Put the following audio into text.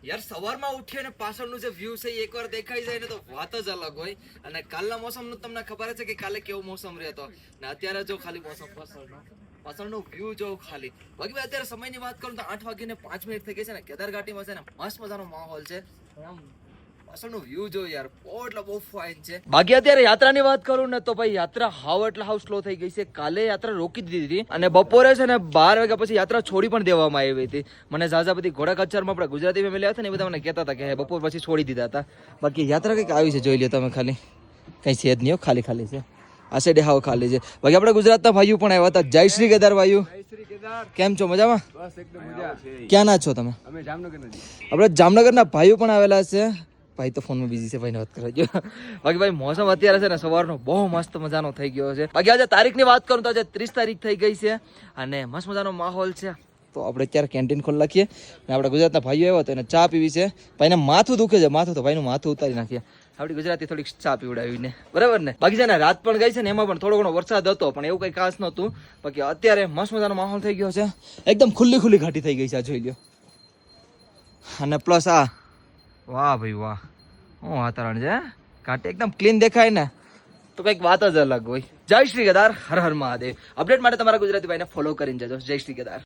યાર સવારમાં ઉઠીએ ને પાછળનું જે વ્યૂ છે એ એકવાર દેખાઈ જાય ને તો વાત જ અલગ હોય. અને કાલના મોસમનું તમને ખબર છે કે કાલે કેવો મોસમ રહેતો ને અત્યારે જો ખાલી મોસમ પાછળનો વ્યૂ જો ખાલી. બાકી ભાઈ અત્યારે સમયની વાત કરું તો 8:05 થઈ ગઈ છે ને કેદારઘાટીમાં છે ને મસ્ત મજાનો માહોલ છે. આમ પાછળનો વ્યૂ જો યાર બહુ ફાઇન છે. બાકી અત્યારે યાત્રાની વાત કરું ને તો ભાઈ યાત્રા હાવ સ્લો થઈ ગઈ છે. કાલે યાત્રા રોકી દીધી હતી અને બપોરે છે ને 12 વાગ્યા પછી યાત્રા છોડી પણ દેવામાં આવી હતી. મને ઝાઝા બધી ઘોડા કચ્છરમાં આપણા ગુજરાતી ફેમિલી હતા ને એ બધા મને કહેતા હતા કે બપોર પછી છોડી દીધા હતા. બાકી યાત્રા કંઈક આવી છે, જોઈ લો તમે. ખાલી કઈ છે જ નહીં, ખાલી છે. આ સાઈડે હાવ ખાલી છે. બાકી આપણા ગુજરાતના ભાઈઓ પણ આવ્યા હતા. જય શ્રી કેદાર ભાઈઓ, કેમ છો? મજામાં? બસ એકદમ મજા. ક્યાં ના છો તમે? અમે જામનગરના છીએ. આપણે જામનગરના ભાઈઓ પણ આવેલા છે. ભાઈ તો ફોનમાં બીજી છે, ભાઈને વાત કરાવજો. બાકી ભાઈ મોસમ અત્યારે છે ને સવારનો બહુ મસ્ત મજાનો થઈ ગયો છે. બાકી આજે તારીખની વાત કરું તો આજે 30 તારીખ થઈ ગઈ છે અને મસ્ત મજાનો માહોલ છે. તો આપણે અત્યારે કેન્ટીન ખોલી નાખીએ ને આપણા ગુજરાતના ભાઈઓ આવ્યા તો એને ચા પીવી છે. ભાઈને માથું દુખે છે, તો ભાઈનું માથું ઉતારી નાખીએ. આપણી ગુજરાતી થોડીક ચા પીવડાવીને, બરાબર ને? બાકી છે ને રાત પણ ગઈ છે ને એમાં પણ થોડો ઘણો વરસાદ હતો પણ એવું કંઈ ખાસ નહોતું. બાકી અત્યારે મસ્ત મજાનો માહોલ થઈ ગયો છે. એકદમ ખુલ્લી ઘાટી થઈ ગઈ છે, આ જોઈ લો. અને પ્લસ આ વાહ ભાઈ વાહ, હું વાતાવરણ છે. ઘાટી એકદમ ક્લીન દેખાય ને તો કંઈક વાત જ અલગ હોય. જય શ્રી કેદાર, હર હર મહાદેવ. અપડેટ માટે તમારા ગુજરાતી ભાઈને ફોલો કરીને જજો. જય શ્રી કેદાર.